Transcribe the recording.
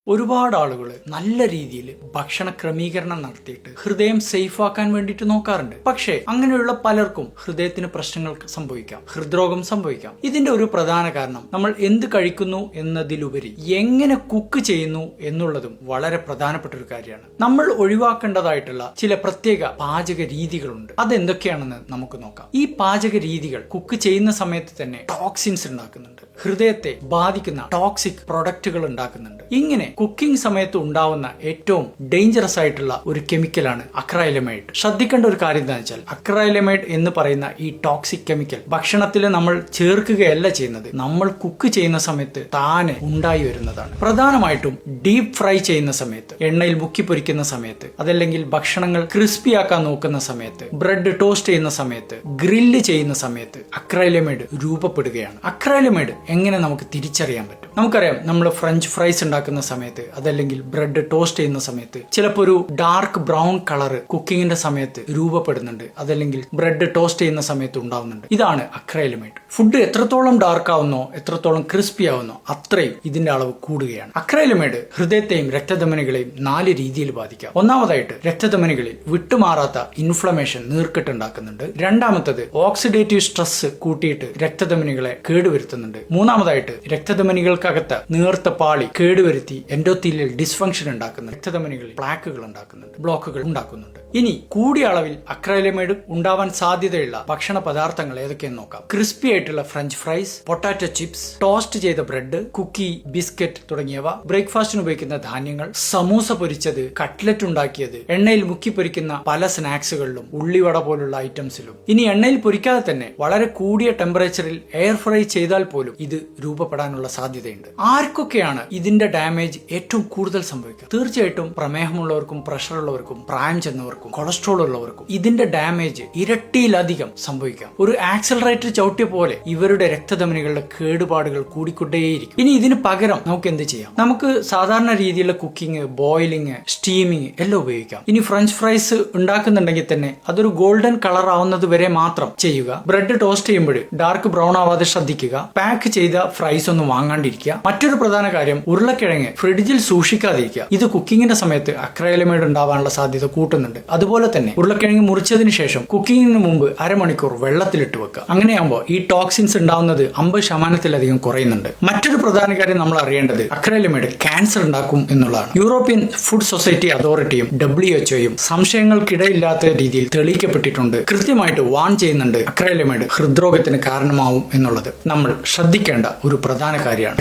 ഒരുപാട് ആളുകൾ നല്ല രീതിയിൽ ഭക്ഷണ ക്രമീകരണം നടത്തിയിട്ട് ഹൃദയം സേഫ് ആക്കാൻ വേണ്ടിയിട്ട് നോക്കാറുണ്ട്. പക്ഷേ അങ്ങനെയുള്ള പലർക്കും ഹൃദയത്തിന് പ്രശ്നങ്ങൾ സംഭവിക്കാം, ഹൃദ്രോഗം സംഭവിക്കാം. ഇതിന്റെ ഒരു പ്രധാന കാരണം നമ്മൾ എന്ത് കഴിക്കുന്നു എന്നതിലുപരി എങ്ങനെ കുക്ക് ചെയ്യുന്നു എന്നുള്ളതും വളരെ പ്രധാനപ്പെട്ട ഒരു കാര്യമാണ്. നമ്മൾ ഒഴിവാക്കേണ്ടതായിട്ടുള്ള ചില പ്രത്യേക പാചക രീതികളുണ്ട്. അതെന്തൊക്കെയാണെന്ന് നമുക്ക് നോക്കാം. ഈ പാചക രീതികൾ കുക്ക് ചെയ്യുന്ന സമയത്ത് തന്നെ ടോക്സിൻസ് ഉണ്ടാക്കുന്നുണ്ട്, ഹൃദയത്തെ ബാധിക്കുന്ന ടോക്സിക് പ്രൊഡക്റ്റുകൾ ഉണ്ടാക്കുന്നുണ്ട്. ഇങ്ങനെ കുക്കിംഗ് സമയത്ത് ഉണ്ടാവുന്ന ഏറ്റവും ഡേഞ്ചറസ് ആയിട്ടുള്ള ഒരു കെമിക്കലാണ് അക്രൈലമൈഡ്. ശ്രദ്ധിക്കേണ്ട ഒരു കാര്യം എന്താണെന്ന് വെച്ചാൽ അക്രൈലമൈഡ് എന്ന് പറയുന്ന ഈ ടോക്സിക് കെമിക്കൽ ഭക്ഷണത്തിൽ നമ്മൾ ചേർക്കുകയല്ല ചെയ്യുന്നത്, നമ്മൾ കുക്ക് ചെയ്യുന്ന സമയത്ത് താനെ ഉണ്ടായി വരുന്നതാണ്. പ്രധാനമായിട്ടും ഡീപ് ഫ്രൈ ചെയ്യുന്ന സമയത്ത്, എണ്ണയിൽ മുക്കി പൊരിക്കുന്ന സമയത്ത്, അതല്ലെങ്കിൽ ഭക്ഷണങ്ങൾ ക്രിസ്പി ആക്കാൻ നോക്കുന്ന സമയത്ത്, ബ്രെഡ് ടോസ്റ്റ് ചെയ്യുന്ന സമയത്ത്, ഗ്രില്ല് ചെയ്യുന്ന സമയത്ത് അക്രൈലമൈഡ് രൂപപ്പെടുകയാണ്. അക്രൈലമൈഡ് എങ്ങനെ നമുക്ക് തിരിച്ചറിയാൻ പറ്റും? നമുക്കറിയാം, നമ്മൾ ഫ്രഞ്ച് ഫ്രൈസ് ഉണ്ടാക്കുന്ന സമയത്ത്, അതല്ലെങ്കിൽ ബ്രെഡ് ടോസ്റ്റ് ചെയ്യുന്ന സമയത്ത് ചിലപ്പോൾ ഒരു ഡാർക്ക് ബ്രൗൺ കളർ കുക്കിങ്ങിന്റെ സമയത്ത് രൂപപ്പെടുന്നുണ്ട്, അതല്ലെങ്കിൽ ബ്രെഡ് ടോസ്റ്റ് ചെയ്യുന്ന സമയത്ത് ഉണ്ടാവുന്നുണ്ട്. ഇതാണ് അക്രൈലമൈഡ്. ഫുഡ് എത്രത്തോളം ഡാർക്ക് ആവുന്നോ, എത്രത്തോളം ക്രിസ്പി ആവുന്നോ, അത്രയും ഇതിന്റെ അളവ് കൂടുകയാണ്. അക്രൈലമൈഡ് ഹൃദയത്തെയും രക്തധമനികളെയും 4 രീതിയിൽ ബാധിക്കാം. ഒന്നാമതായിട്ട് രക്തധമനികളിൽ വിട്ടുമാറാത്ത ഇൻഫ്ലമേഷൻ, നീർക്കെട്ടുണ്ടാക്കുന്നുണ്ട്. രണ്ടാമത്തത് ഓക്സിഡേറ്റീവ് സ്ട്രെസ് കൂട്ടിയിട്ട് രക്തധമനികളെ കേടുവരുത്തുന്നുണ്ട്. മൂന്നാമതായിട്ട് രക്തധമനികൾക്കകത്ത് നീർത്ത പാളി കേടുവരുത്തി എൻഡോത്തീലിയൽ ഡിസ്ഫങ്ഷൻ ഉണ്ടാക്കുന്നുണ്ട്. രക്തധമനികളിൽ പ്ലാക്കുകൾ ഉണ്ടാക്കുന്നുണ്ട്, ബ്ലോക്കുകൾ ഉണ്ടാക്കുന്നുണ്ട്. ഇനി കൂടിയ അളവിൽ അക്രൈലമൈഡ് ഉണ്ടാവാൻ സാധ്യതയുള്ള ഭക്ഷണ പദാർത്ഥങ്ങൾ ഏതൊക്കെയെന്ന് നോക്കാം. ക്രിസ്പി ആയിട്ടുള്ള French fries, potato chips, toast ചെയ്ത ബ്രെഡ്, കുക്കി, ബിസ്ക്കറ്റ് തുടങ്ങിയവ, ബ്രേക്ക്ഫാസ്റ്റിന് ഉപയോഗിക്കുന്ന ധാന്യങ്ങൾ, സമൂസ പൊരിച്ചത്, കട്ട്ലറ്റ് ഉണ്ടാക്കിയത്, എണ്ണയിൽ മുക്കി പൊരിക്കുന്ന പല സ്നാക്സുകളിലും, ഉള്ളിവട പോലുള്ള ഐറ്റംസിലും. ഇനി എണ്ണയിൽ പൊരിക്കാതെ തന്നെ വളരെ കൂടിയ ടെമ്പറേച്ചറിൽ എയർ ഫ്രൈ ചെയ്താൽ പോലും ഇത് രൂപപ്പെടാനുള്ള സാധ്യതയുണ്ട്. ആർക്കൊക്കെയാണ് ഇതിന്റെ ഡാമേജ് ഏറ്റവും കൂടുതൽ സംഭവിക്കുക? തീർച്ചയായിട്ടും പ്രമേഹമുള്ളവർക്കും, പ്രഷർ ഉള്ളവർക്കും, പ്രായം ചെന്നവർക്കും, കൊളസ്ട്രോൾ ഉള്ളവർക്കും ഇതിന്റെ ഡാമേജ് ഇരട്ടിയിലധികം സംഭവിക്കാം. ഒരു ആക്സിലറേറ്റർ ചവിട്ടിയ പോലെ ഇവരുടെ രക്തധമനികളുടെ കേടുപാടുകൾ കൂടിക്കൊണ്ടേയിരിക്കും. ഇനി ഇതിന് പകരം നമുക്ക് എന്ത് ചെയ്യാം? നമുക്ക് സാധാരണ രീതിയിലുള്ള കുക്കിംഗ്, ബോയിലിംഗ്, സ്റ്റീമിംഗ് എല്ലാം ഉപയോഗിക്കാം. ഇനി ഫ്രഞ്ച് ഫ്രൈസ് ഉണ്ടാക്കുന്നുണ്ടെങ്കിൽ തന്നെ അതൊരു ഗോൾഡൻ കളർ ആവുന്നത് വരെ മാത്രം ചെയ്യുക. ബ്രെഡ് ടോസ്റ്റ് ചെയ്യുമ്പോൾ ഡാർക്ക് ബ്രൗൺ ആവാതെ ശ്രദ്ധിക്കുക. പാക്ക് ചെയ്ത ഫ്രൈസ് ഒന്നും വാങ്ങാണ്ടിരിക്കുക. മറ്റൊരു പ്രധാന കാര്യം, ഉരുളക്കിഴങ്ങ് ഫ്രിഡ്ജിൽ സൂക്ഷിക്കാതിരിക്കുക. ഇത് കുക്കിങ്ങിന്റെ സമയത്ത് അക്രൈലമൈഡ് ഉണ്ടാവാനുള്ള സാധ്യത കൂട്ടുന്നുണ്ട്. അതുപോലെ തന്നെ ഉരുളക്കിഴങ്ങ് മുറിച്ചതിന് ശേഷം കുക്കിങ്ങിന് മുമ്പ് അരമണിക്കൂർ വെള്ളത്തിലിട്ട് വെക്കുക. അങ്ങനെയാകുമ്പോൾ ഈ ടോക്സിൻസ് ഉണ്ടാവുന്നത് 50% കുറയുന്നുണ്ട്. മറ്റൊരു പ്രധാന കാര്യം നമ്മൾ അറിയേണ്ടത് അക്രൈലമൈഡ് ക്യാൻസർ ഉണ്ടാക്കും എന്നുള്ളതാണ്. യൂറോപ്യൻ ഫുഡ് സൊസൈറ്റി അതോറിറ്റിയും WHO സംശയങ്ങൾക്കിടയില്ലാത്ത രീതിയിൽ തെളിയിക്കപ്പെട്ടിട്ടുണ്ട്, കൃത്യമായിട്ട് വാൺ ചെയ്യുന്നുണ്ട്, അക്രൈലമൈഡ് ഹൃദ്രോഗത്തിന് കാരണമാവും എന്നുള്ളത് നമ്മൾ ശ്രദ്ധിക്കേണ്ട ഒരു പ്രധാന കാര്യമാണ്.